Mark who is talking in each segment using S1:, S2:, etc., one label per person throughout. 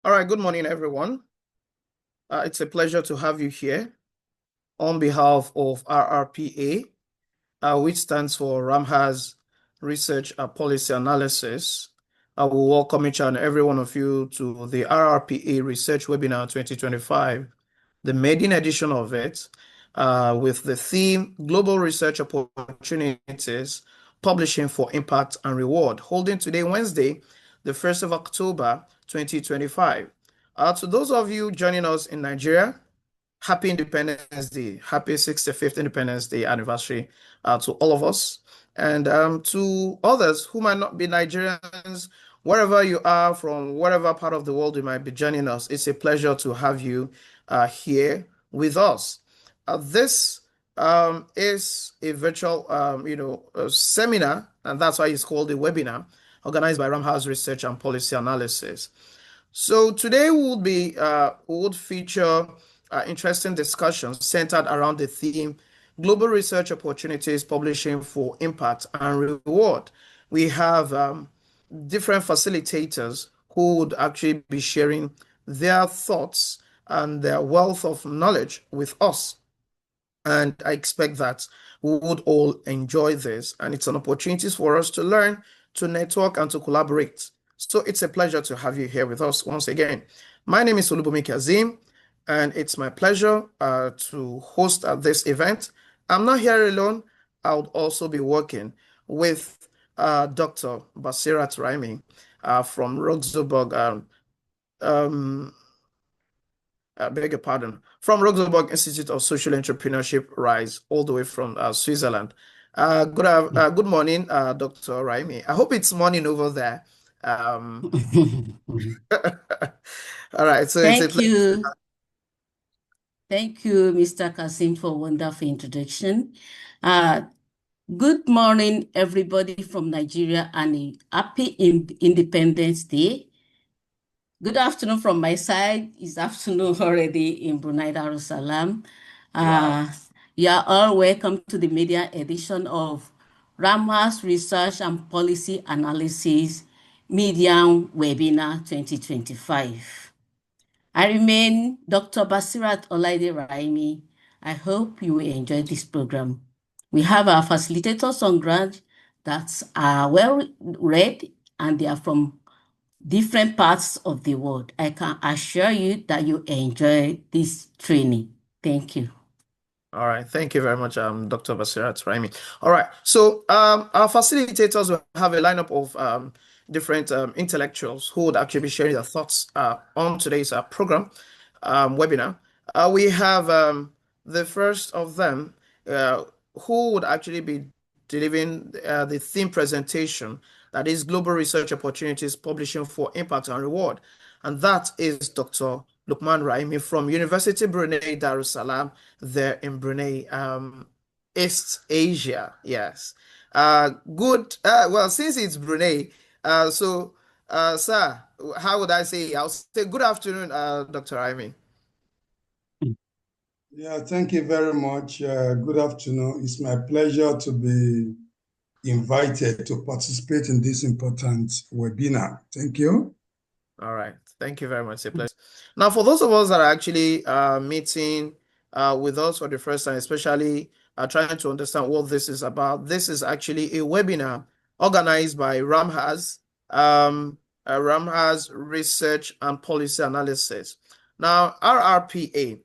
S1: All right, good morning, everyone. It's a pleasure to have you here on behalf of RRPA, which stands for RAMHAAZ Research Policy Analysis. I will welcome each and every one of you to the RRPA Research Webinar 2025, the maiden edition of it, with the theme Global Research Opportunities, Publishing for Impact and Reward, holding today, Wednesday, the 1st of October, 2025. To those of you joining us in Nigeria, Happy Independence Day, happy 65th Independence Day anniversary to all of us. And to others who might not be Nigerians, wherever you are, from whatever part of the world you might be joining us, it's a pleasure to have you here with us. This is a virtual, seminar, and that's why it's called a webinar, organized by RAMHAAZ Research and Policy Analysis. So today we would feature interesting discussions centered around the theme Global Research Opportunities, Publishing for Impact and Reward. We have different facilitators who would actually be sharing their thoughts and their wealth of knowledge with us. And I expect that we would all enjoy this. And it's an opportunity for us to learn, to network, and to collaborate. So it's a pleasure to have you here with us once again. My name is Olubomi Kazim, and it's my pleasure to host this event. I'm not here alone. I would also be working with Dr. Basirat Raimi from Roxburgh, beg your pardon, from Roxburgh Institute of Social Entrepreneurship, RISE, all the way from Switzerland. Good morning, Dr. Raimi. I hope it's morning over there. All right, so
S2: Thank you. Thank you, Mr. Kasim, for a wonderful introduction. Good morning, everybody from Nigeria, and a happy Independence Day. Good afternoon from my side. It's afternoon already in Brunei Darussalam.
S1: Wow.
S2: You are all welcome to the media edition of RAMHAAZ Research and Policy Analysis Medium Webinar 2025. I remain Dr. Basirat Raimi. I hope you will enjoy this program. We have our facilitators on ground that are well read, and they are from different parts of the world. I can assure you that you enjoy this training. Thank you.
S1: All right. Thank you very much, Dr. Basirat Raimi. All right. So our facilitators will have a lineup of different intellectuals who would actually be sharing their thoughts on today's program webinar. We have the first of them who would actually be delivering the theme presentation, that is Global Research Opportunities, Publishing for Impact and Reward. And that is Dr. Lukman Raimi from University Brunei Darussalam, there in Brunei, East Asia. Yes. Good. Well, since it's Brunei, sir, how would I say? I'll say good afternoon, Dr. Raimi.
S3: Yeah, thank you very much. Good afternoon. It's my pleasure to be invited to participate in this important webinar. Thank you.
S1: All right. Thank you very much. It's a pleasure. Now, for those of us that are actually meeting with us for the first time, especially trying to understand what this is about, this is actually a webinar organized by RAMHAAZ, RAMHAAZ Research and Policy Analysis. Now, RRPA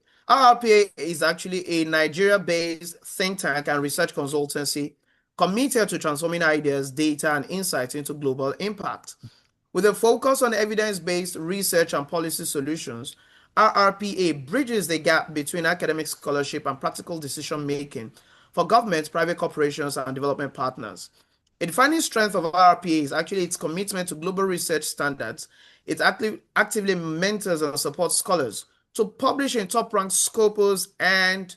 S1: is actually a Nigeria-based think tank and research consultancy committed to transforming ideas, data, and insights into global impact. With a focus on evidence-based research and policy solutions, RRPA bridges the gap between academic scholarship and practical decision-making for governments, private corporations, and development partners. A defining strength of RRPA is actually its commitment to global research standards. It actively mentors and supports scholars to publish in top-ranked Scopus and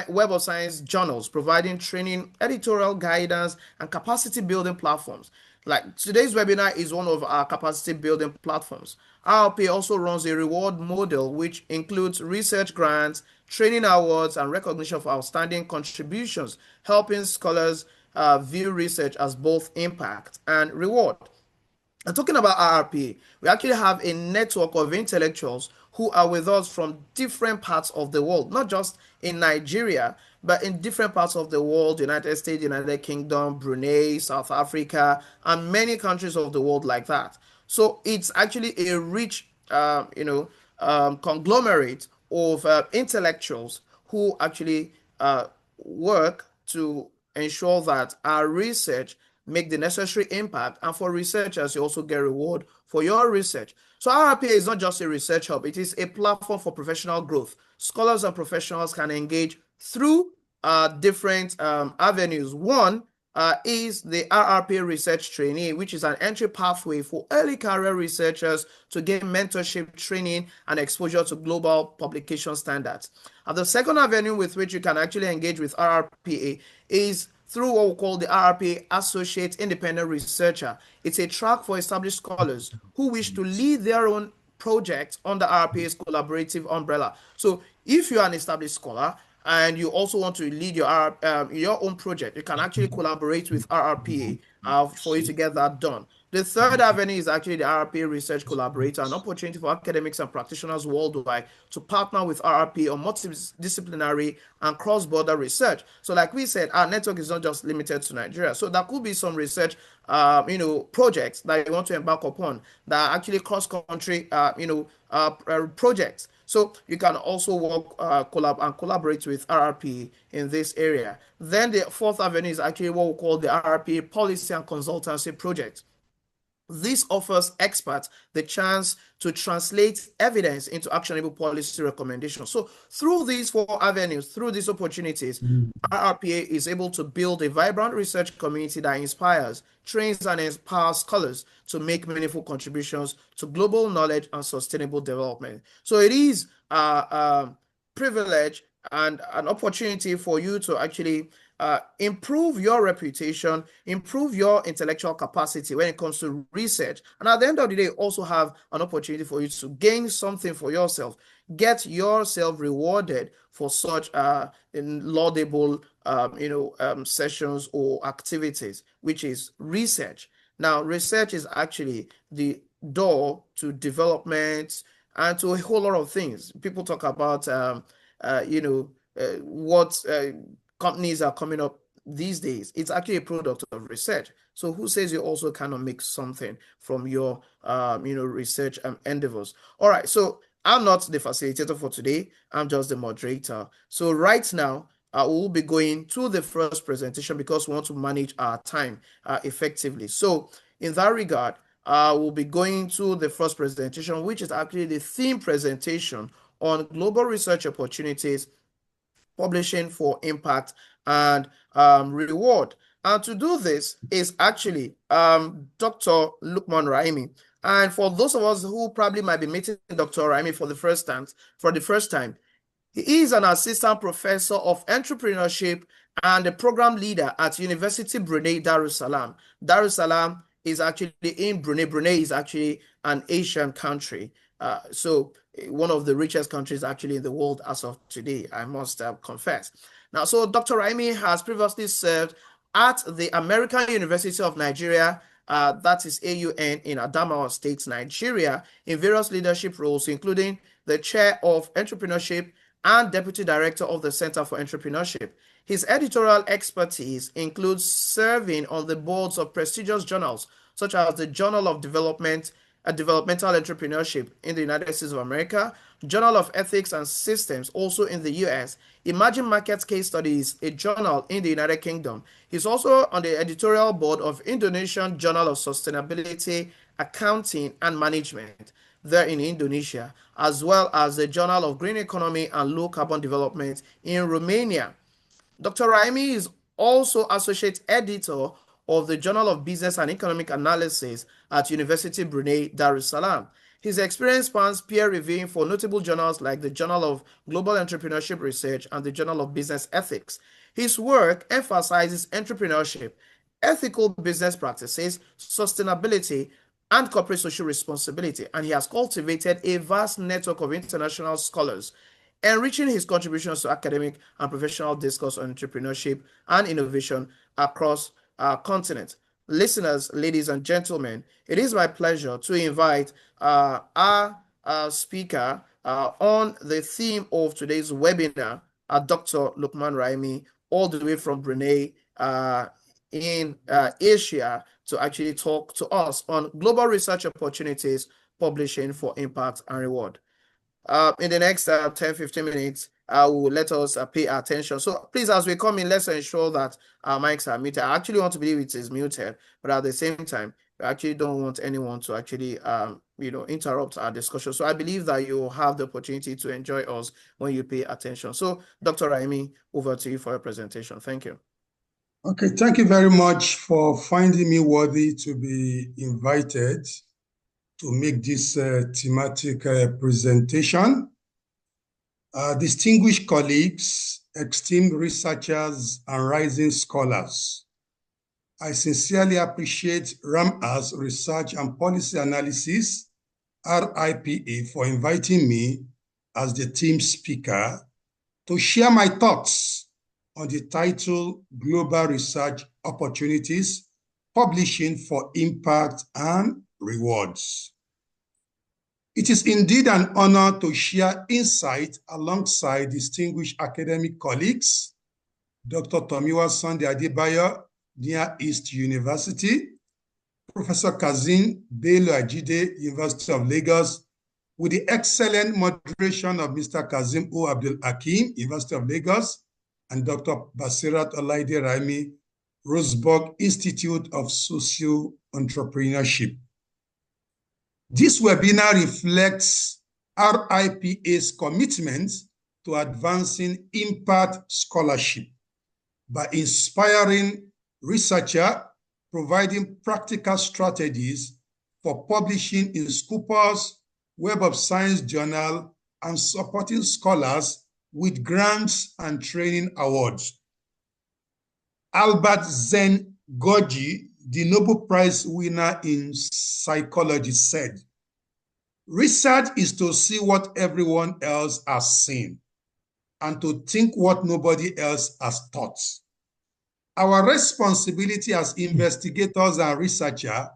S1: Web of Science journals, providing training, editorial guidance, and capacity-building platforms. Like today's webinar is one of our capacity-building platforms. RRPA also runs a reward model, which includes research grants, training awards, and recognition for outstanding contributions, helping scholars view research as both impact and reward. And talking about RRPA, we actually have a network of intellectuals who are with us from different parts of the world, not just in Nigeria, but in different parts of the world, United States, United Kingdom, Brunei, South Africa, and many countries of the world like that. So it's actually a rich, conglomerate of intellectuals who actually work to ensure that our research make the necessary impact, and for researchers you also get reward for your research. So RRPA is not just a research hub, it is a platform for professional growth. Scholars and professionals can engage through different avenues. One is the RRPA Research Trainee, which is an entry pathway for early career researchers to gain mentorship, training, and exposure to global publication standards. And the second avenue with which you can actually engage with RRPA is through what we call the RRPA Associate Independent Researcher. It's a track for established scholars who wish to lead their own project under RRPA's collaborative umbrella. So if you are an established scholar and you also want to lead your own project, you can actually collaborate with RRPA for you to get that done. The third avenue is actually the RRPA Research Collaborator, an opportunity for academics and practitioners worldwide to partner with RRPA on multidisciplinary and cross-border research. So like we said, our network is not just limited to Nigeria. So there could be some research projects that you want to embark upon that are actually cross-country projects. So you can also work collaborate with RRPA in this area. Then the fourth avenue is actually what we call the RRPA Policy and Consultancy Project. This offers experts the chance to translate evidence into actionable policy recommendations. So through these four avenues, through these opportunities, RRPA is able to build a vibrant research community that inspires, trains, and empowers scholars to make meaningful contributions to global knowledge and sustainable development. So it is a privilege and an opportunity for you to actually improve your reputation, improve your intellectual capacity when it comes to research. And at the end of the day, also have an opportunity for you to gain something for yourself, get yourself rewarded for such laudable sessions or activities, which is research. Now, research is actually the door to development and to a whole lot of things. People talk about what companies are coming up these days. It's actually a product of research. So who says you also cannot make something from your research endeavors? All right, so I'm not the facilitator for today. I'm just the moderator. So right now, we will be going to the first presentation because we want to manage our time effectively. So in that regard, we'll be going to the first presentation, which is actually the theme presentation on global research opportunities, publishing for impact and reward. And to do this is actually Dr. Lukman Raimi. And for those of us who probably might be meeting Dr. Raimi for the first time, he is an assistant professor of entrepreneurship and a program leader at University Brunei Darussalam. Darussalam is actually in Brunei. Brunei is actually an Asian country. So one of the richest countries actually in the world as of today, I must confess. Now, so Dr. Raimi has previously served at the American University of Nigeria, that is AUN in Adamawa State, Nigeria, in various leadership roles, including the chair of entrepreneurship and deputy director of the Center for Entrepreneurship. His editorial expertise includes serving on the boards of prestigious journals, such as the Journal of Developmental Entrepreneurship in the United States of America, Journal of Ethics and Systems, also in the US, Emerging Markets Case Studies, a journal in the United Kingdom. He's also on the editorial board of Indonesian Journal of Sustainability, Accounting and Management there in Indonesia, as well as the Journal of Green Economy and Low Carbon Development in Romania. Dr. Raimi is also associate editor of the Journal of Business and Economic Analysis at University Brunei Darussalam. His experience spans peer reviewing for notable journals like the Journal of Global Entrepreneurship Research and the Journal of Business Ethics. His work emphasizes entrepreneurship, ethical business practices, sustainability, and corporate social responsibility, and he has cultivated a vast network of international scholars, enriching his contributions to academic and professional discourse on entrepreneurship and innovation across our continent. listeners, ladies and gentlemen, it is my pleasure to invite our speaker on the theme of today's webinar, Dr. Lukman Raimi, all the way from Brunei in Asia, to actually talk to us on global research opportunities, publishing for impact and reward. In the next 10-15 minutes, will let us pay attention. So please, as we come in, let's ensure that our mics are muted. I actually want to believe it is muted, but at the same time, we actually don't want anyone to actually interrupt our discussion. So I believe that you have the opportunity to enjoy us when you pay attention. So Dr. Raimi, over to you for your presentation. Thank you.
S3: Okay, thank you very much for finding me worthy to be invited to make this thematic presentation. Distinguished colleagues, esteemed researchers, and rising scholars, I sincerely appreciate RAMHAAZ Research and Policy Analysis, RRPA, for inviting me as the team speaker to share my thoughts on the title Global Research Opportunities, Publishing for Impact and Rewards. It is indeed an honor to share insight alongside distinguished academic colleagues, Dr. Tomiwa Adebayo, Near East University, Professor Kazim Bello Ajide, University of Lagos, with the excellent moderation of Mr. Kazim O. Abdul Hakim, University of Lagos, and Dr. Basirat Olaide Raimi, Roseburg Institute of Social Entrepreneurship. This webinar reflects RIPA's commitment to advancing impact scholarship by inspiring researchers, providing practical strategies for publishing in Scopus, Web of Science Journal, and supporting scholars with grants and training awards. Albert Zen Goji, the Nobel Prize winner in psychology, said, "Research is to see what everyone else has seen and to think what nobody else has thought." Our responsibility as investigators and researchers,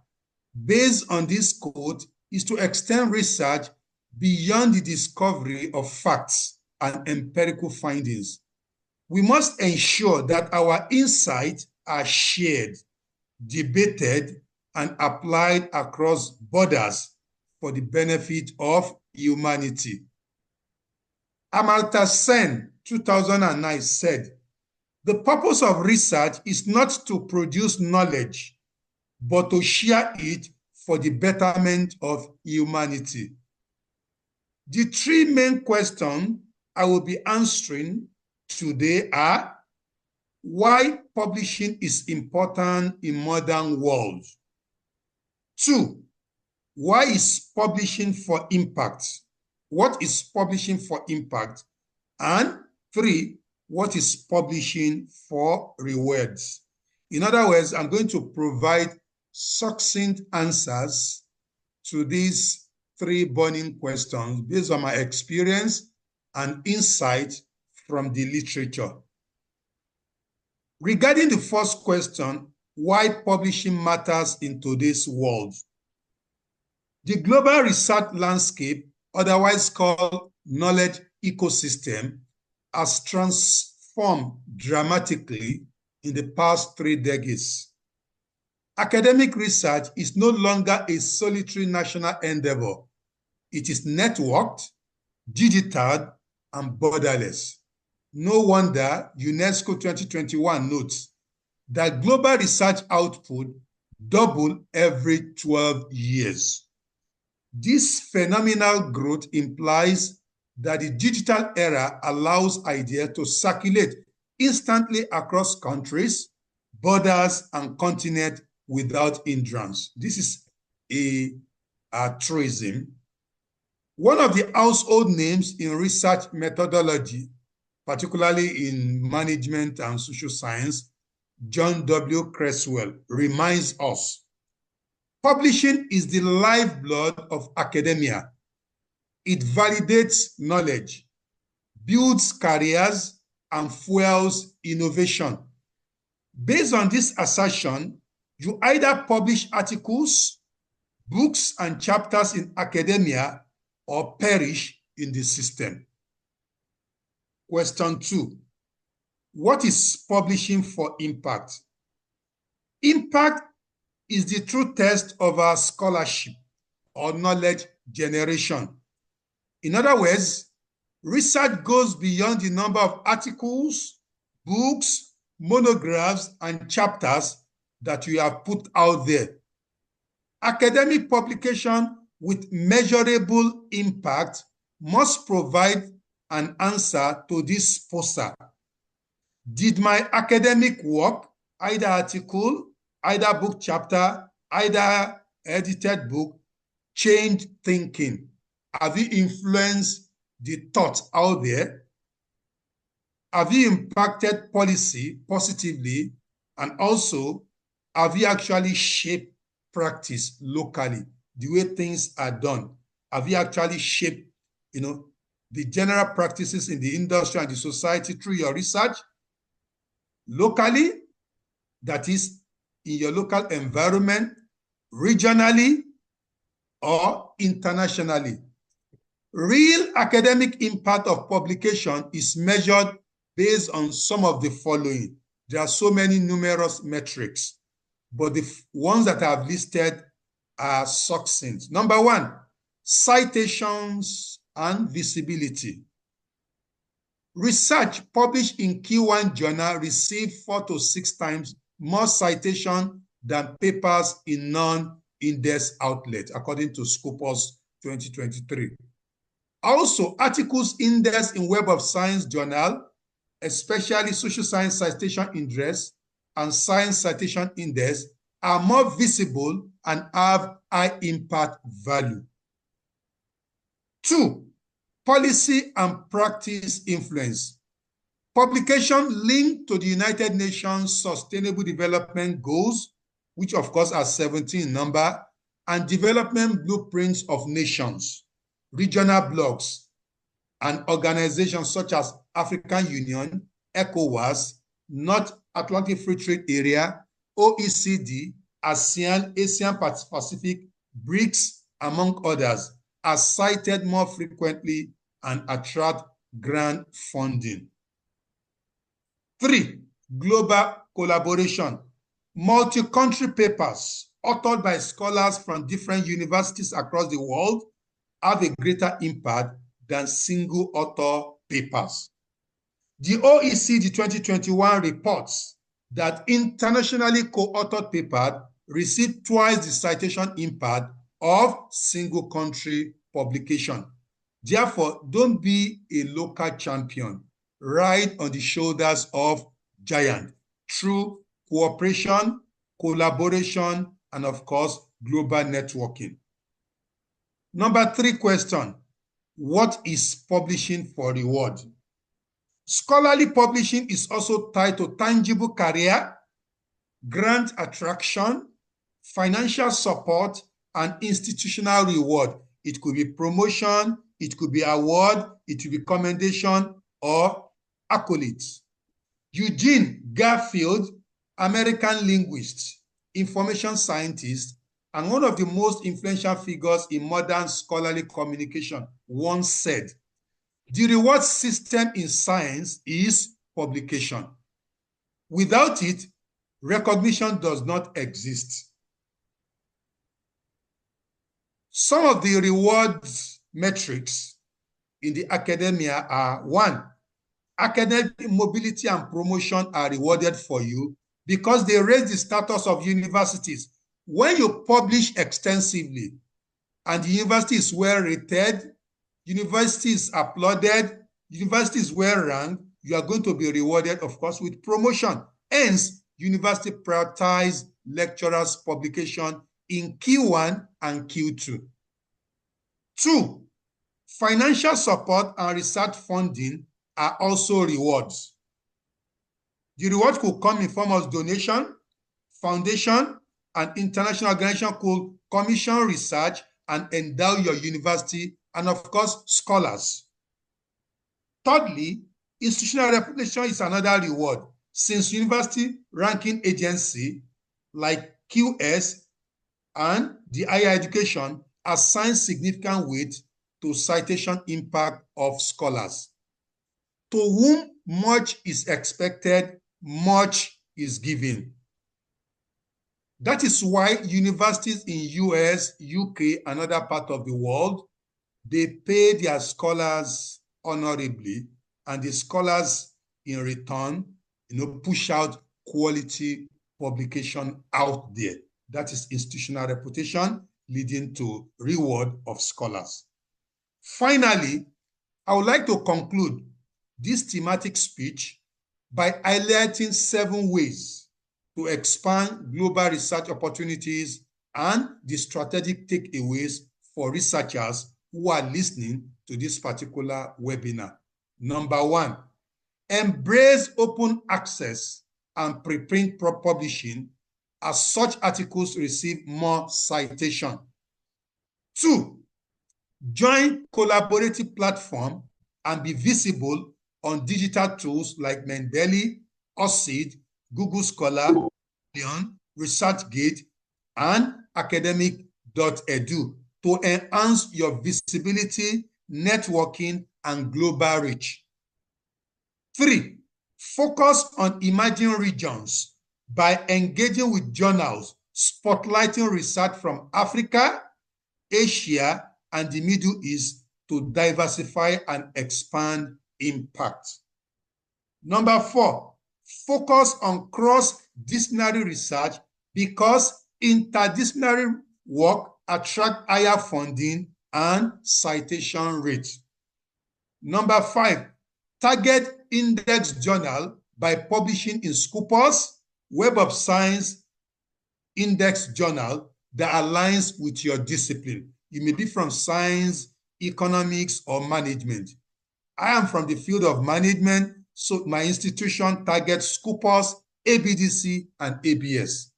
S3: based on this quote, is to extend research beyond the discovery of facts and empirical findings. We must ensure that our insights are shared, debated, and applied across borders for the benefit of humanity. Amartya Sen, 2009, said, "The purpose of research is not to produce knowledge, but to share it for the betterment of humanity." The three main questions I will be answering today are: why publishing is important in modern world? 2, why is publishing for impact? What is publishing for impact? And 3, what is publishing for rewards? In other words, I'm going to provide succinct answers to these 3 burning questions based on my experience and insight from the literature. Regarding the first question, why publishing matters in today's world, the global research landscape, otherwise called knowledge ecosystem, has transformed dramatically in the past 3 decades. Academic research is no longer a solitary national endeavor. It is networked, digital, and borderless. No wonder UNESCO 2021 notes that global research output doubles every 12 years. This phenomenal growth implies that the digital era allows ideas to circulate instantly across countries, borders, and continents without hindrance. This is a truism. One of the household names in research methodology, particularly in management and social science, John W. Creswell, reminds us, publishing is the lifeblood of academia. It validates knowledge, builds careers, and fuels innovation. Based on this assertion, You either publish articles, books, and chapters in academia or perish in the system. Question 2. What is publishing for impact? Impact is the true test of our scholarship or knowledge generation. In other words, research goes beyond the number of articles, books, monographs, and chapters that you have put out there. Academic publication with measurable impact must provide an answer to this poser. Did my academic work, either article, either book chapter, either edited book, change thinking? Have you influenced the thoughts out there? Have you impacted policy positively? And also, have you actually shaped practice locally, the way things are done? Have you actually shaped, the general practices in the industry and the society through your research? Locally, that is in your local environment, regionally, or internationally. Real academic impact of publication is measured based on some of the following. There are so many numerous metrics, but the ones that I've listed are succinct. Number 1, citations and visibility. Research published in Q1 journal received 4 to 6 times more citation than papers in non-index outlets, according to Scopus 2023. Also, articles indexed in Web of Science journal, especially Social Science Citation Index and Science Citation Index, are more visible and have high impact value. 2, policy and practice influence. Publication linked to the United Nations Sustainable Development Goals, which of course are 17 in number, and development blueprints of nations, regional blocs, and organizations such as African Union, ECOWAS, North Atlantic Free Trade Area, OECD, ASEAN, Asian Pacific, BRICS, among others, are cited more frequently and attract grant funding. 3, global collaboration. Multi-country papers authored by scholars from different universities across the world have a greater impact than single author papers. The OECD 2021 reports that internationally co-authored papers receive twice the citation impact of single country publication. Therefore, don't be a local champion. Ride on the shoulders of giants through cooperation, collaboration, and of course, global networking. Number 3 question, what is publishing for reward? Scholarly publishing is also tied to tangible career, grant attraction, financial support, and institutional reward. It could be promotion, it could be award, it could be commendation, or accolades. Eugene Garfield, American linguist, information scientist, and one of the most influential figures in modern scholarly communication, once said, "The reward system in science is publication. Without it, recognition does not exist." Some of the reward metrics in the academia are: 1, academic mobility and promotion are rewarded for you because they raise the status of universities. When you publish extensively and the university is well rated, university is applauded, university is well ranked, you are going to be rewarded, of course, with promotion. Hence, university prioritize lecturers' publication in Q1 and Q2. 2, financial support and research funding are also rewards. The reward could come in form of donation, foundation, and international organization could commission research and endow your university, and of course, scholars. Thirdly, institutional reputation is another reward, since university ranking agency like QS, and the higher education assign significant weight to citation impact of scholars. To whom much is expected, much is given. That is why universities in US, UK, and other parts of the world, they pay their scholars honorably, and the scholars in return, push out quality publication out there. That is institutional reputation leading to reward of scholars. Finally, I would like to conclude this thematic speech by highlighting 7 ways to expand global research opportunities and the strategic takeaways for researchers who are listening to this particular webinar. Number 1, embrace open access and preprint publishing as such articles receive more citation. 2, join collaborative platform and be visible on digital tools like Mendeley, OSCID, Google Scholar, Leon, ResearchGate, and academic.edu to enhance your visibility, networking, and global reach. 3, focus on emerging regions by engaging with journals, spotlighting research from Africa, Asia, and the Middle East to diversify and expand impact. Number 4, focus on cross-disciplinary research because interdisciplinary work attracts higher funding and citation rates. Number 5, target index journal by publishing in Scopus, Web of Science index journal that aligns with your discipline. You may be from science, economics, or management. I am from the field of management, so my institution targets Scopus, ABDC, and ABS.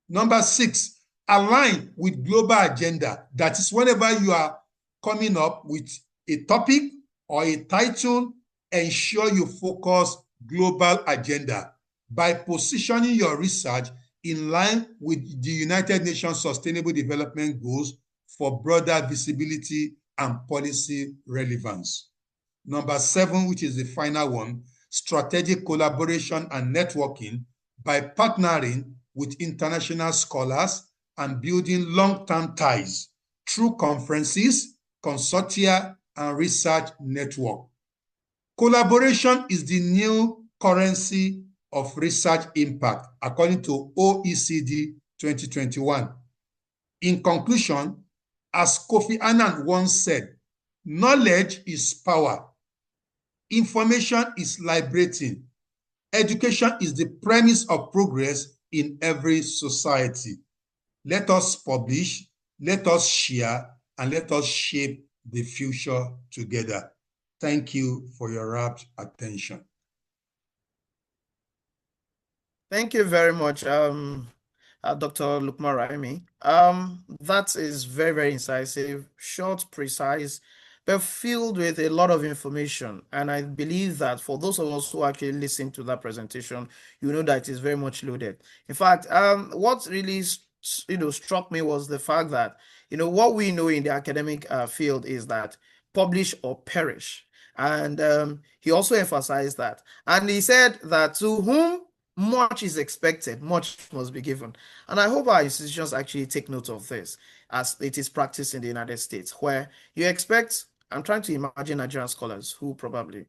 S3: Number 6, align with global agenda. That is, whenever you are coming up with a topic or a title, ensure you focus global agenda by positioning your research in line with the United Nations Sustainable Development Goals for broader visibility and policy relevance. Number 7, which is the final one, strategic collaboration and networking by partnering with international scholars and building long-term ties through conferences, consortia, and research network. Collaboration is the new currency of research impact, according to OECD 2021. In conclusion, as Kofi Annan once said, knowledge is power. Information is liberating. Education is the premise of progress in every society. Let us publish, let us share, and let us shape the future together. Thank you for your rapt attention.
S1: Thank you very much, Dr. Lukman Raimi. That is very, very incisive, short, precise, but filled with a lot of information. And I believe that for those of us who actually listen to that presentation, you know that it is very much loaded. In fact, what really struck me was the fact that what we know in the academic field is that publish or perish. And he also emphasized that. And he said that to whom much is expected, much must be given. And I hope our institutions actually take note of this, as it is practiced in the United States, where you expect, I'm trying to imagine Nigerian scholars who probably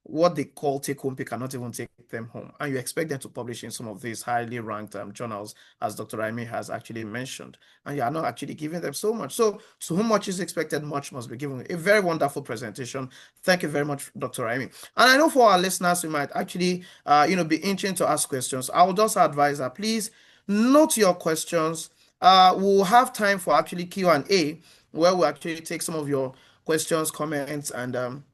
S1: what they call take-home pay cannot even take them home. And you expect them to publish in some of these highly ranked journals, as Dr. Raimi has actually mentioned. And you are not actually giving them so much. So to whom much is expected, much must be given. A very wonderful presentation. Thank you very much, Dr. Raimi. And I know for our listeners, we might actually, be itching to ask questions. I would also advise that please note your questions. We'll have time for actually Q&A, where we'll actually take some of your questions, comments, and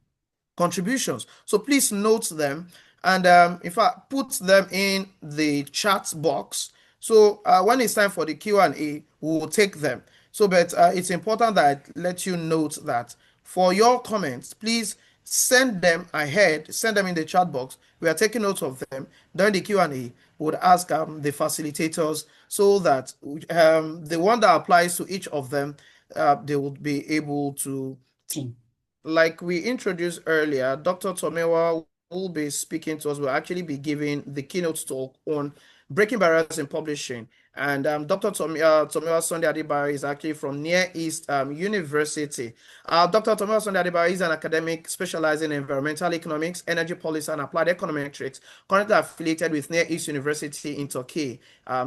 S1: contributions. So please note them, and in fact put them in the chat box. So when it's time for the Q&A, we will take them. So but it's important that I let you note that for your comments, please send them ahead, send them in the chat box We are taking note of them. During the Q&A, we would ask the facilitators so that the one that applies to each of them, they would be able to, like we introduced earlier, Dr. Tomiwa will be speaking to us. Will actually be giving the keynote talk on breaking barriers in publishing. And Dr. Tomiwa Sunday Adebayo is actually from Near East University. Dr. Tomiwa Sunday Adebayo is an academic specializing in environmental economics, energy policy, and applied econometrics, currently affiliated with Near East University in Turkey.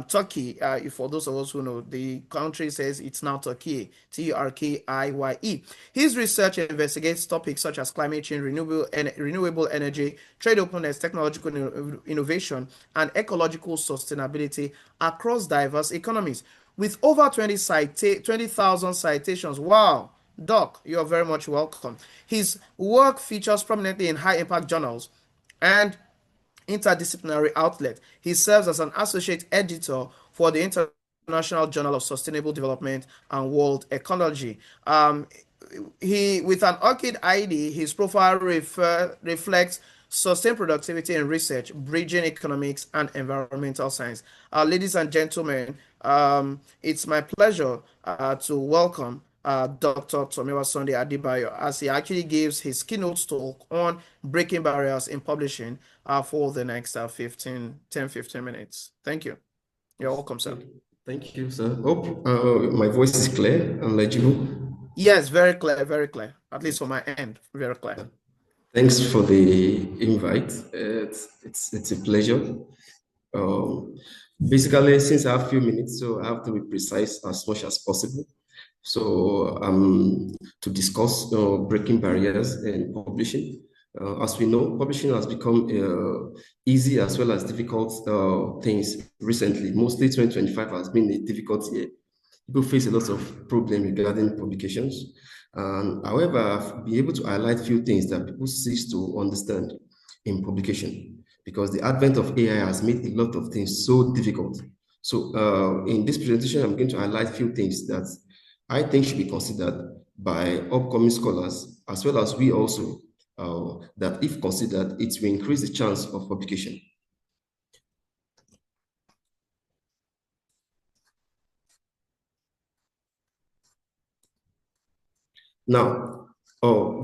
S1: Turkey, for those of us who know, the country says it's now Turkey, Turkiye. His research investigates topics such as climate change, renewable energy, trade openness, technological innovation, and ecological sustainability across diverse economies. With over 20,000 citations. Wow. Doc, you're very much welcome. His work features prominently in high-impact journals and interdisciplinary outlet. He serves as an associate editor for the International Journal of Sustainable Development and World Ecology. With an ORCID ID, his profile reflects sustained productivity in research, bridging economics and environmental science. Ladies and gentlemen, it's my pleasure to welcome Dr. Tomiwa Sunday Adebayo as he actually gives his keynote talk on breaking barriers in publishing for the next 15 minutes. Thank you. You're welcome, sir.
S4: Thank you, sir. Hope my voice is clear and legible.
S1: Yes, very clear, very clear. At least for my end, very clear.
S4: Thanks for the invite. It's a pleasure. Basically, since I have a few minutes, so I have to be precise as much as possible. So to discuss breaking barriers in publishing. As we know, publishing has become easy as well as difficult things recently. Mostly 2025 has been a difficult year. People face a lot of problems regarding publications. However, I've been able to highlight a few things that people cease to understand in publication because the advent of AI has made a lot of things so difficult. So in this presentation, I'm going to highlight a few things that I think should be considered by upcoming scholars, as well as we also, that if considered, it will increase the chance of publication. Now,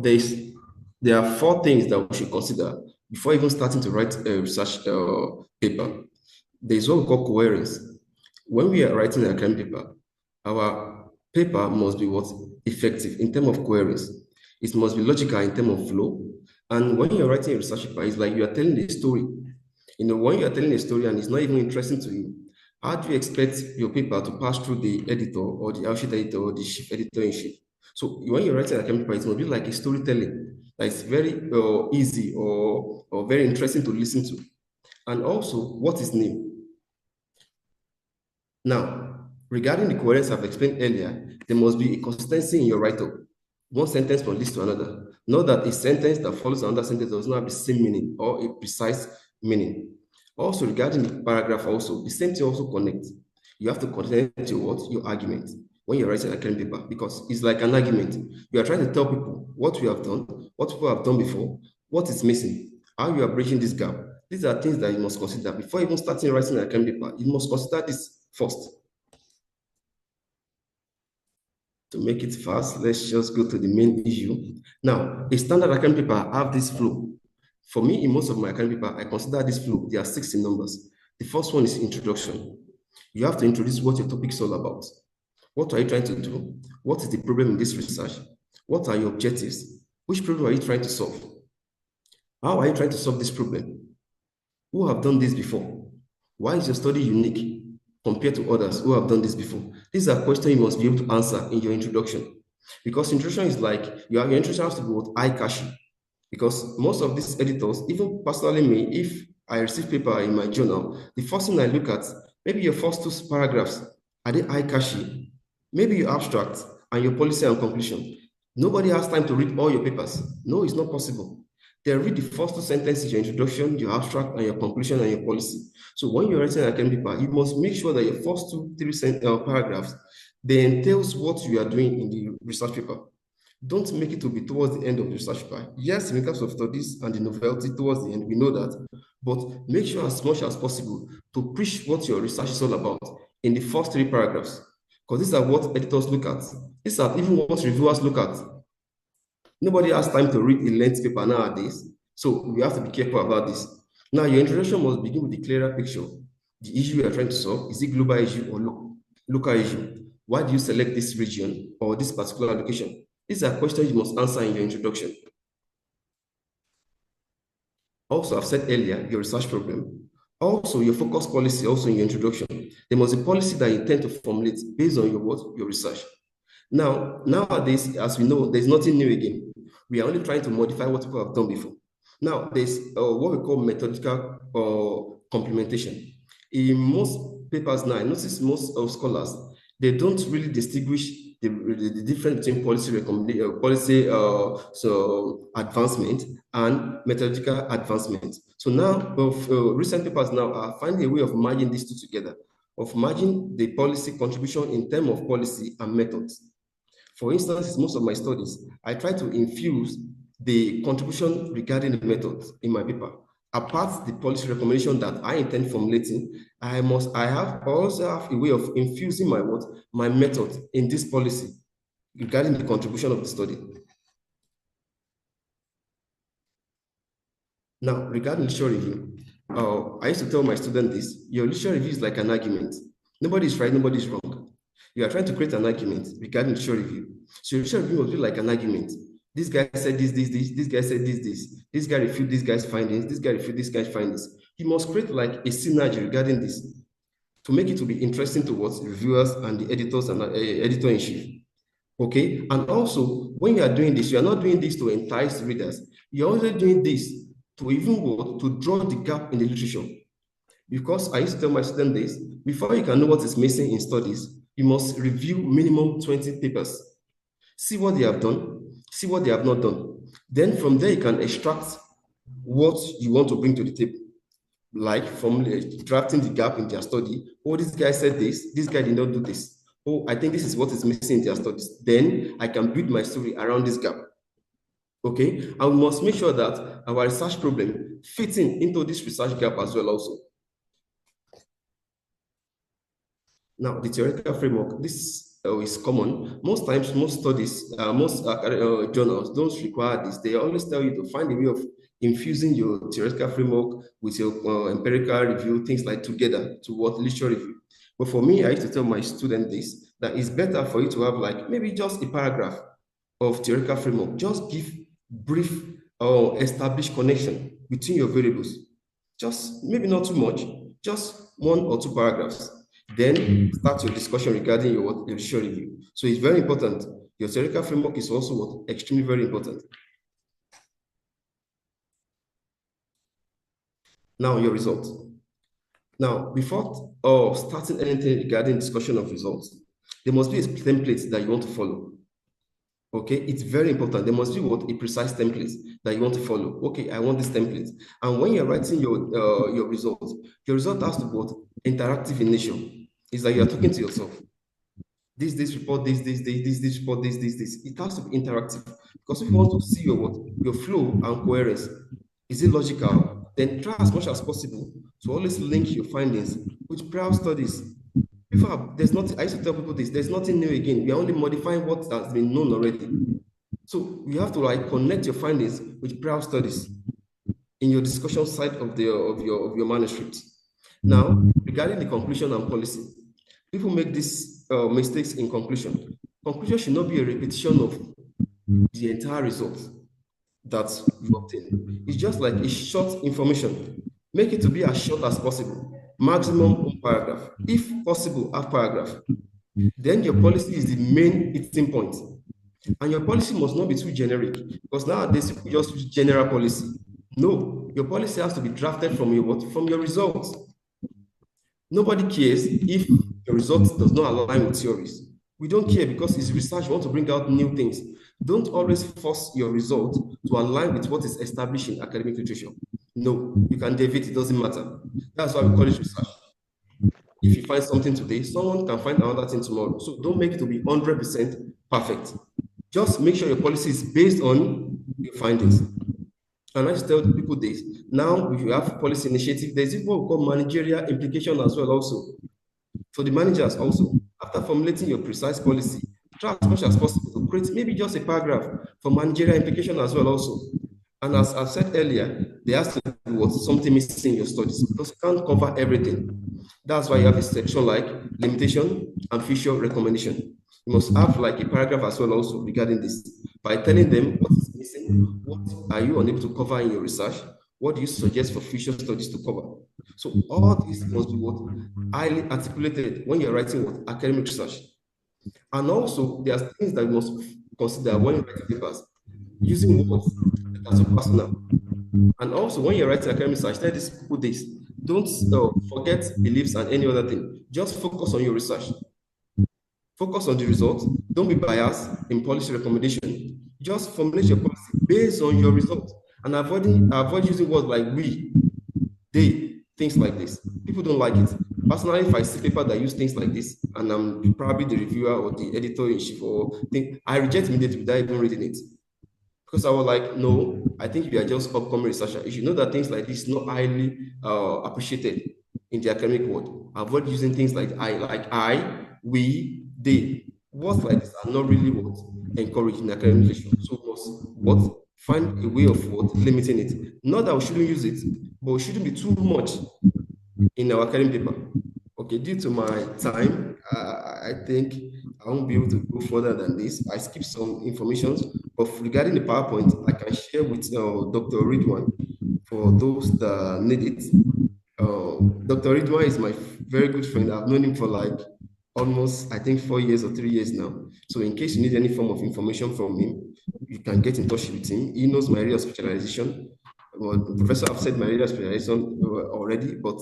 S4: there are 4 things that we should consider before even starting to write a research paper. There's what we call coherence. When we are writing an academic paper, our paper must be effective in terms of coherence. It must be logical in terms of flow. And when you're writing a research paper, it's like you are telling a story. You know, when you are telling a story and it's not even interesting to you, how do you expect your paper to pass through the editor or the outside editor or the chief editor-in-chief? So when you're writing a academic paper, it must be like a storytelling that is very easy or very interesting to listen to. And also, what is new? Now, regarding the coherence I've explained earlier, there must be a consistency in your write-up. One sentence from this to another. Not that a sentence that follows another sentence does not have the same meaning or a precise meaning. Also, regarding the paragraph also, the same thing also connects. You have to connect your argument when you're writing an academic paper, because it's like an argument. You are trying to tell people what you have done, what people have done before, what is missing, how you are bridging this gap. These are things that you must consider. Before even starting writing an academic paper, you must consider this first. To make it fast, let's just go to the main issue. Now, a standard academic paper have this flow. For me, in most of my academic paper, I consider this flow. There are 60 numbers. The first one is introduction. You have to introduce what your topic is all about. What are you trying to do? What is the problem in this research? What are your objectives? Which problem are you trying to solve? How are you trying to solve this problem? Who have done this before? Why is your study unique compared to others who have done this before? These are questions you must be able to answer in your introduction. Because introduction is like, your introduction has to be with eye-catching. Because most of these editors, even personally me, if I receive paper in my journal, the first thing I look at, maybe your first 2 paragraphs, are they eye-catching? Maybe your abstract and your policy and conclusion. Nobody has time to read all your papers. No, it's not possible. They read the first 2 sentences, your introduction, your abstract, and your conclusion, and your policy. So when you're writing an academic paper, you must make sure that your first 2, 3 paragraphs, they entails what you are doing in the research paper. Don't make it to be towards the end of the research paper. Yes, in terms of studies and the novelty towards the end, we know that, but make sure as much as possible to preach what your research is all about in the first 3 paragraphs, because these are what editors look at. These are even what reviewers look at. Nobody has time to read a length paper nowadays, so we have to be careful about this. Now, your introduction must begin with a clearer picture. The issue you are trying to solve, is it global issue or local issue? Why do you select this region or this particular location? These are questions you must answer in your introduction. Also, I've said earlier, your research problem. Also, your focus policy, also in your introduction. There must be a policy that you intend to formulate based on your research. Now, nowadays, as we know, there's nothing new again. We are only trying to modify what people have done before. Now, there's what we call methodical complementation. In most papers now, I notice most of scholars, they don't really distinguish the difference between policy advancement and methodological advancement. So now, recent papers now are finding a way of merging these two together, of merging the policy contribution in terms of policy and methods. For instance, in most of my studies, I try to infuse the contribution regarding the methods in my paper. Apart the policy recommendation that I intend formulating, I also have a way of infusing my method in this policy regarding the contribution of the study. Now, regarding literature review, I used to tell my students this: your literature review is like an argument. Nobody is right, nobody is wrong. You are trying to create an argument regarding literature review. So your literature review must be like an argument. This guy said this guy said this. This guy refuted this guy's findings, this guy refuted this guy's findings. You must create like a synergy regarding this to make it to be interesting towards reviewers and the editors and editor-in-chief. Okay, and also when you are doing this, you are not doing this to entice readers. You're also doing this to even to draw the gap in the literature. Because I used to tell my students this: before you can know what is missing in studies, you must review minimum 20 papers. See what they have done, see what they have not done. Then from there, you can extract what you want to bring to the table. Like from drafting the gap in their study. Oh, this guy said this guy did not do this. Oh, I think this is what is missing in their studies. Then I can build my story around this gap. Okay, and we must make sure that our research problem fits into this research gap as well also. Now, the theoretical framework, this is common. Most times, most studies, most journals don't require this. They always tell you to find a way of infusing your theoretical framework with your empirical review, things like together to what literature review. But for me, I used to tell my students this, that it's better for you to have like maybe just a paragraph of theoretical framework. Just give brief or established connection between your variables. Just maybe not too much, just 1 or 2 paragraphs. Then start your discussion regarding your literature review. So it's very important. Your theoretical framework is also extremely very important. Now, your results. Now, before starting anything regarding discussion of results, there must be a template that you want to follow. Okay, it's very important. There must be a precise template that you want to follow. Okay, I want this template. And when you're writing your results, your result has to be interactive in nature. It's like you're talking to yourself. This report, this report, this. It has to be interactive, because if you want to see your flow and coherence, is it logical? Then try as much as possible to always link your findings with prior studies. There's nothing, I used to tell people this, there's nothing new again. We are only modifying what has been known already. So you have to connect your findings with prior studies in your discussion side of your manuscript. Now, regarding the conclusion and policy, people make these mistakes in conclusion. Conclusion should not be a repetition of the entire result that you obtain. It's just like a short information. Make it to be as short as possible. Maximum 1 paragraph. If possible, half paragraph. Then your policy is the main hitting point. And your policy must not be too generic, because nowadays people just use general policy. No, your policy has to be drafted from your results. Nobody cares if your result does not align with theories. We don't care, because it's research. We want to bring out new things. Don't always force your result to align with what is established in academic literature. No, you can deviate, it doesn't matter. That's why we call it research. If you find something today, someone can find another thing tomorrow. So don't make it to be 100% perfect. Just make sure your policy is based on your findings. And I just tell people this. Now, if you have policy initiative, there's what we call managerial implication as well also. For the managers also, after formulating your precise policy, try as much as possible to create maybe just a paragraph for managerial implication as well also. And as I've said earlier, there has to be what something missing in your studies because you can't cover everything. That's why you have a section like limitation and future recommendation. You must have like a paragraph as well also regarding this by telling them what is missing, what are you unable to cover in your research, what do you suggest for future studies to cover. So all this must be what highly articulated when you're writing what academic research. And also there are things that you must consider when you're writing papers, using words that are so personal. And also when you're writing academic research, tell these people this, don't forget beliefs and any other thing. Just focus on your research. Focus on the results. Don't be biased in policy recommendation. Just formulate your policy based on your results and avoid using words like we, they, things like this. People don't like it. Personally, if I see paper that use things like this, and I'm probably the reviewer or the editor-in-chief or thing, I reject immediately without even reading it. Because I was like, no, I think you are just upcoming researcher. You should know that things like this is not highly appreciated in the academic world. Avoid using things like I, we, they. Words like this are not really what encouraged in academic session. So we must what find a way of what limiting it. Not that we shouldn't use it, but we shouldn't be too much in our academic paper. Okay, due to my time, I think I won't be able to go further than this. I skipped some information, but regarding the PowerPoint, I can share with Dr. Ridwan for those that need it. Dr. Ridwan is my very good friend. I've known him for like almost, I think, 4 years or 3 years now. So in case you need any form of information from him, you can get in touch with him. He knows my area of specialization. Well, Professor, I've said my area of specialization already, but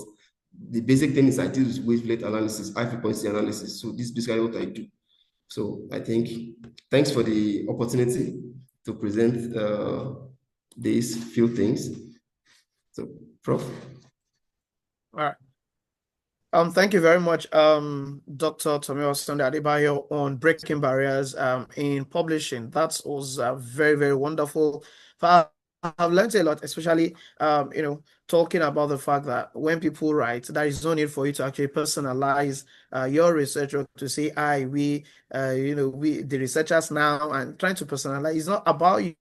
S4: the basic thing is I deal with wavelet analysis, high frequency analysis. So this is basically what I do. So I think, thanks for the opportunity to present these few things. So, Prof.
S1: All right. Thank you very much, Dr. Tomiwa Adebayo, on breaking barriers in publishing. That was very, very wonderful. I've learned a lot, especially talking about the fact that when people write, there is no need for you to actually personalize your research or to say I, we, we, the researchers now, and trying to personalize. It's not about you.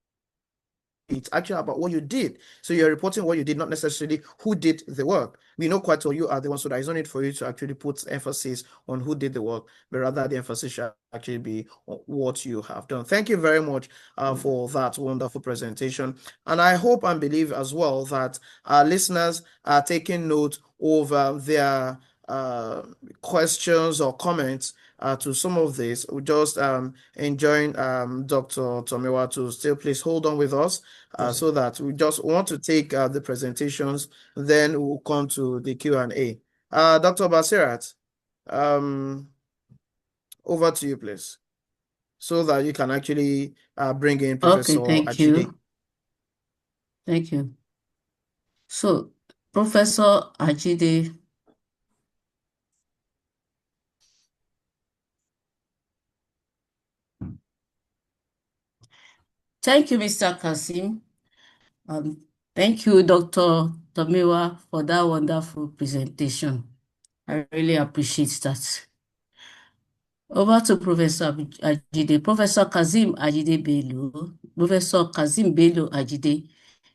S1: It's actually about what you did. So you're reporting what you did, not necessarily who did the work. We know quite well you are the one, so there is no need for you to actually put emphasis on who did the work, but rather the emphasis should actually be on what you have done. Thank you very much for that wonderful presentation. And I hope and believe as well that our listeners are taking note of their questions or comments to some of this. We just enjoying Dr. Tomiwa to still please hold on with us so that we just want to take the presentations, then we'll come to the Q&A. Dr. Basirat, over to you, please, so that you can actually bring in Professor Ajide.
S2: Thank you. So, Professor Ajide, thank you, Mr. Kasim. Thank you, Dr. Tomiwa, for that wonderful presentation. I really appreciate that. Over to Professor Ajide. Professor Kazim Ajide Bello. Professor Kazim Bello Ajide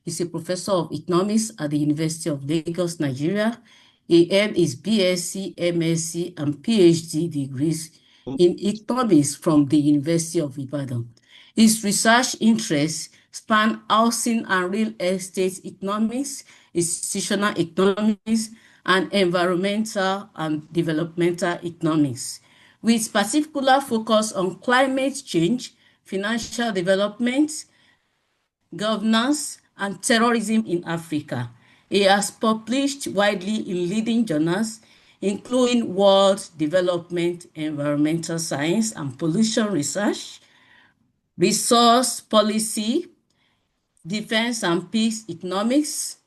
S2: is a professor of economics at the University of Lagos, Nigeria. He earned his BSc, MSc, and PhD degrees in economics from the University of Ibadan. His research interests span housing and real estate economics, institutional economics, and environmental and developmental economics, with particular focus on climate change, financial development, governance, and terrorism in Africa. He has published widely in leading journals, including World Development, Environmental Science and Pollution Research, Resource Policy, Defense and Peace Economics,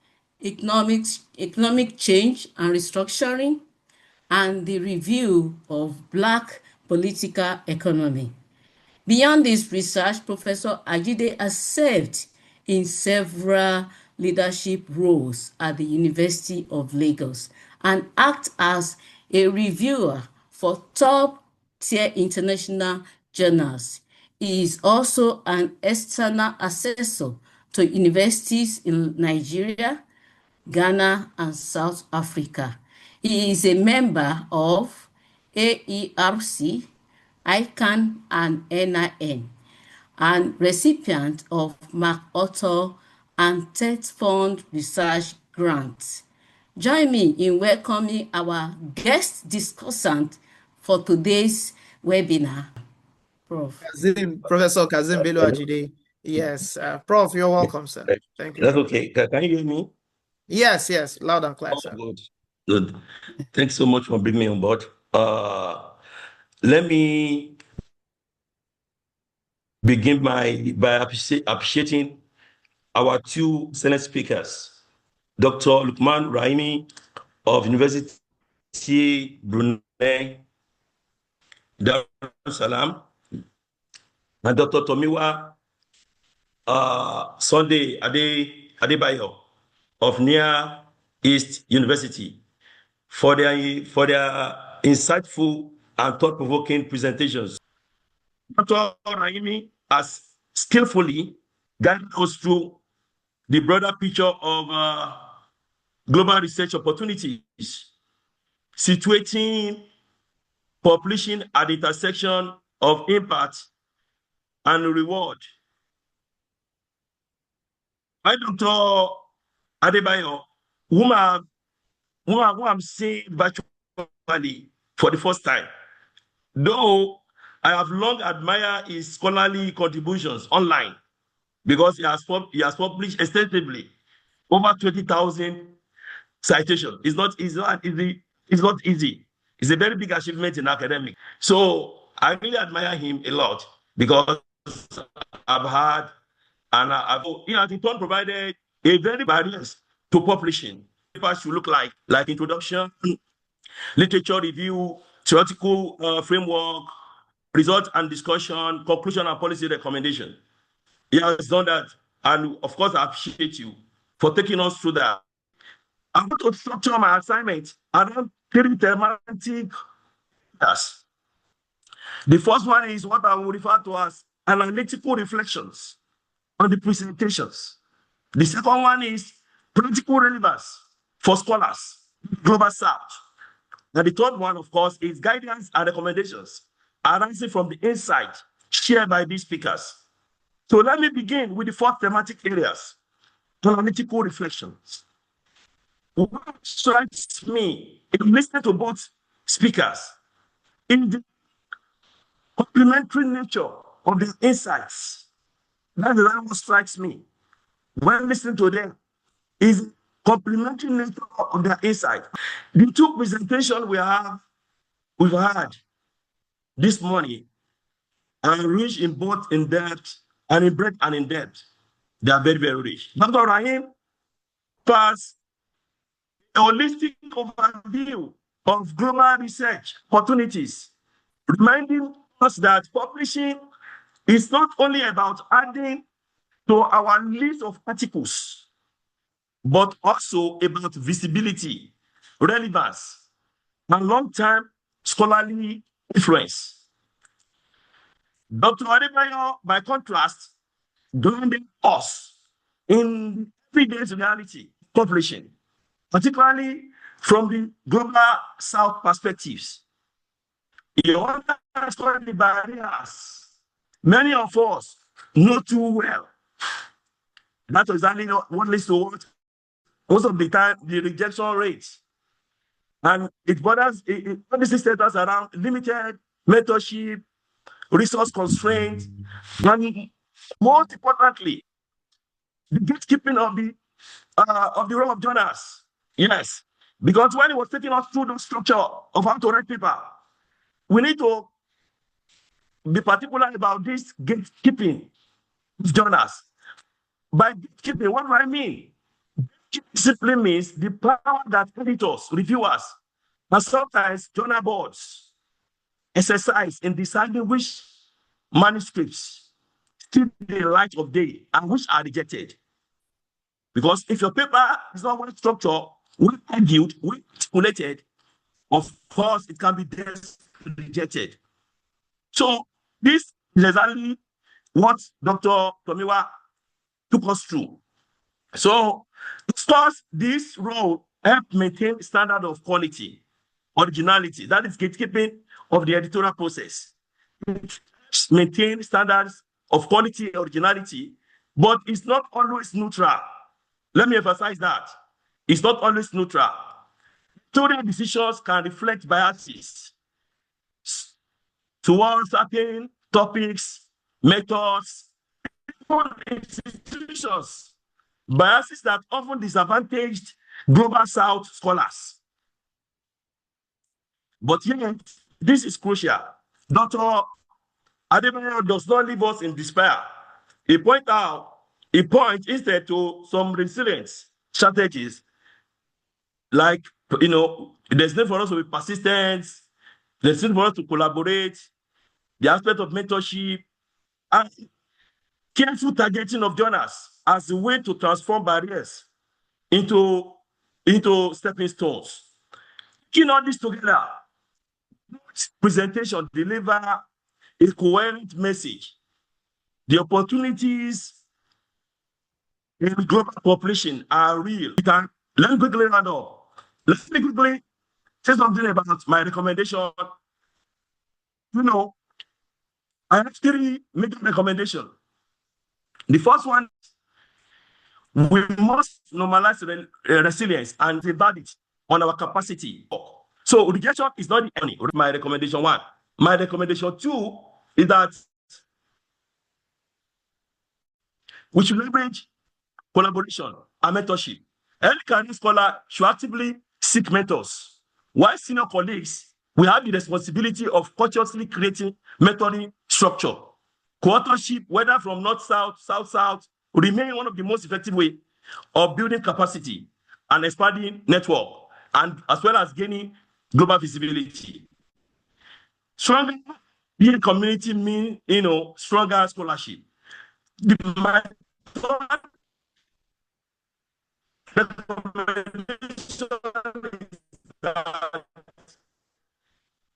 S2: Economic Change and Restructuring, and the Review of Black Political Economy. Beyond this research, Professor Ajide has served in several leadership roles at the University of Lagos and acts as a reviewer for top-tier international journals. He is also an external assessor to universities in Nigeria, Ghana, and South Africa. He is a member of AERC, ICANN, and NIN, and recipient of MacArthur and TED Fund Research Grants. Join me in welcoming our guest discussant for today's webinar, Prof.
S1: Professor Kazim Bello
S5: Hello?
S1: Ajide. Yes, Prof, you're welcome, sir. Thank you.
S5: That's okay. Can you hear me?
S1: Yes, loud and clear,
S5: Oh,
S1: sir.
S5: good. Thanks so much for bringing me on board. Let me begin by appreciating our two Senate speakers, Dr. Lukman Raimi of University Brunei Darussalam, and Dr. Tomiwa Sunday Adebayo of Near East University for their insightful and thought-provoking presentations. Dr. Raimi has skillfully guided us through the broader picture of global research opportunities, situating publishing at the intersection of impact and reward. By Dr. Adebayo, whom I'm seeing virtually for the first time, though I have long admired his scholarly contributions online because he has published extensively, over 20,000 citations. It's not easy. It's a very big achievement in academics. So I really admire him a lot because I've had he has in turn provided a very barriers to publishing. Papers should look like introduction, literature review, theoretical framework, result and discussion, conclusion and policy recommendation. He has done that, and of course, I appreciate you for taking us through that. I'm going to structure my assignment around 3 thematic areas. The first one is what I will refer to as analytical reflections on the presentations. The second one is practical relevance for scholars, global search. And the third one, of course, is guidance and recommendations arising from the insight shared by these speakers. So let me begin with the 4 thematic areas, analytical reflections. What strikes me in listening to both speakers in the complementary nature of the insights. That's what strikes me when listening to them is complementary nature of their insight. The 2 presentations we've had this morning are rich in both in depth and in breadth and in depth. They are very, very rich. Dr. Rahim passed a holistic overview of global research opportunities, reminding us that publishing is not only about adding to our list of articles, but also about visibility, relevance, and long-term scholarly influence. Dr. Adebayo, by contrast, grounded us in everyday reality publishing, particularly from the global South perspectives. He understood the barriers many of us know too well. That is exactly what leads to what most of the time the rejection rates. And it bothers policy status around limited mentorship, resource constraints, and most importantly, the gatekeeping of the role of journalists. Yes, because when he was taking us through the structure of how to write paper, we need to be particular about this gatekeeping of journalists. By gatekeeping, what do I mean? Simply means the power that editors, reviewers, and sometimes journal boards exercise in deciding which manuscripts still in the light of day and which are rejected. Because if your paper is not well structured, well argued, well articulated, of course, it can be rejected. So this is exactly what Dr. Tomiwa took us through. So, of course, this role helped maintain standard of quality, originality, that is gatekeeping of the editorial process. It maintain standards of quality, originality, but it's not always neutral. Let me emphasize that. It's not always neutral. Editorial decisions can reflect biases towards certain topics, methods, institutions, biases that often disadvantaged global South scholars. But yet, this is crucial. Dr. Adebayo does not leave us in despair. He points instead to some resilience strategies, like, there's need for us to be persistent, there's need for us to collaborate, the aspect of mentorship, and careful targeting of donors as a way to transform barriers into stepping stones. Keeping all this together, presentation deliver a coherent message. The opportunities in global population are real. Let me quickly round up. Let me quickly say something about my recommendation. I have 3 major recommendations. The first one, we must normalize resilience and debate it on our capacity. So rejection is not the only. My recommendation 1. My recommendation 2 is that we should leverage collaboration and mentorship. Early career scholar should actively seek mentors, while senior colleagues will have the responsibility of consciously creating mentoring structure. Co-authorship, whether from North-South, South-South, will remain one of the most effective ways of building capacity and expanding network, and as well as gaining global visibility. Stronger peer community means, stronger scholarship. My third recommendation is that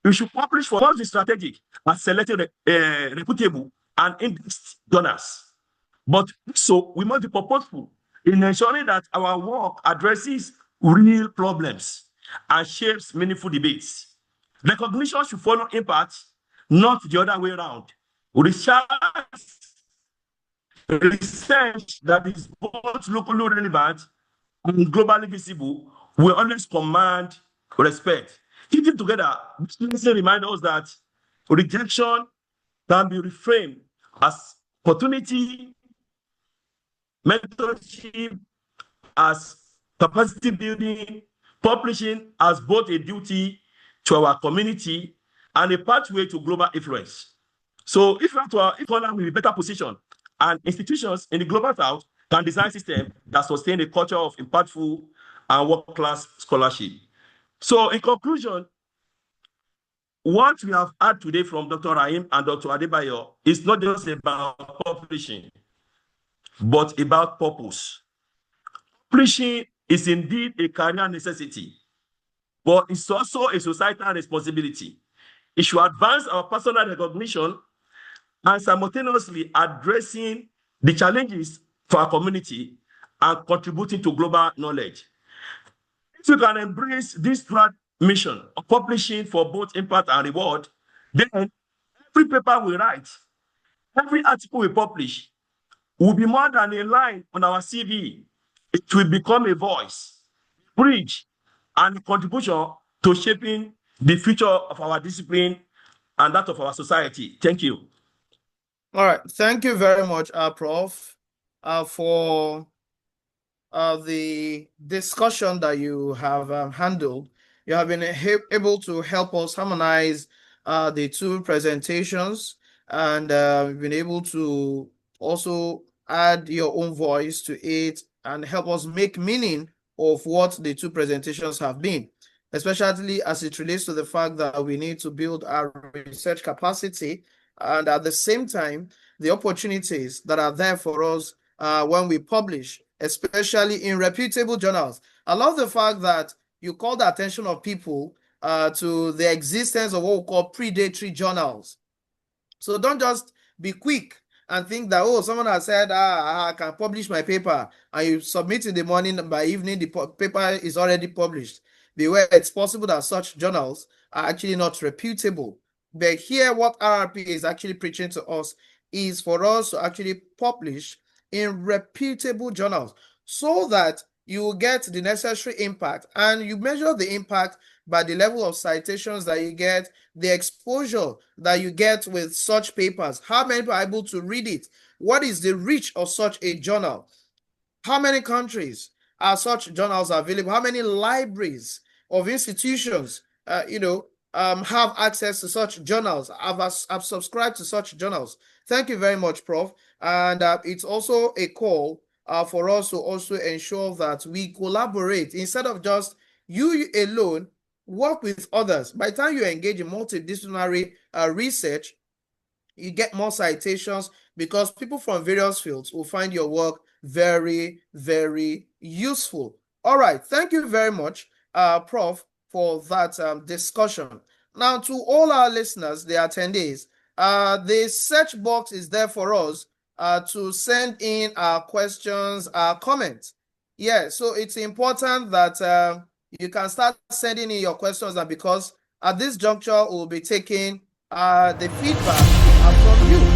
S5: we should publish for all the strategic and selected reputable and indexed donors. But so we must be purposeful in ensuring that our work addresses real problems and shapes meaningful debates. Recognition should follow impact, not the other way around. Research that is both locally relevant and globally visible will always command respect. Keeping together, this reminds us that rejection can be reframed as opportunity, mentorship as capacity building, publishing as both a duty to our community and a pathway to global influence. So if we're in a better position, and institutions in the global South can design systems that sustain a culture of impactful and world-class scholarship. So in conclusion, what we have heard today from Dr. Raim and Dr. Adebayo is not just about publishing, but about purpose. Publishing is indeed a career necessity, but it's also a societal responsibility. It should advance our personal recognition and simultaneously addressing the challenges for our community and contributing to global knowledge. If we can embrace this broad mission of publishing for both impact and reward, then every paper we write, every article we publish will be more than a line on our CV. It will become a voice, bridge, and a contribution to shaping the future of our discipline and that of our society. Thank you.
S1: All right. Thank you very much, Prof, for the discussion that you have handled. You have been able to help us harmonize the 2 presentations, and you've been able to also add your own voice to it and help us make meaning of what the 2 presentations have been, especially as it relates to the fact that we need to build our research capacity and at the same time, the opportunities that are there for us when we publish, especially in reputable journals. I love the fact that you call the attention of people to the existence of what we call predatory journals. So don't just be quick and think that, oh, someone has said, I can publish my paper, and you submit in the morning, by evening, the paper is already published. Beware, it's possible that such journals are actually not reputable. But here, what RRPA is actually preaching to us is for us to actually publish in reputable journals so that you will get the necessary impact, and you measure the impact by the level of citations that you get, the exposure that you get with such papers, how many people are able to read it, what is the reach of such a journal, how many countries are such journals available, how many libraries of institutions have access to such journals, have subscribed to such journals. Thank you very much, Prof. And it's also a call for us to also ensure that we collaborate instead of just you alone. Work with others. By the time you engage in multidisciplinary research, you get more citations because people from various fields will find your work very, very useful. All right. Thank you very much, Prof, for that discussion. Now, to all our listeners, the attendees, the search box is there for us to send in our questions, our comments. Yeah, so it's important that you can start sending in your questions, and because at this juncture we'll be taking the feedback from you.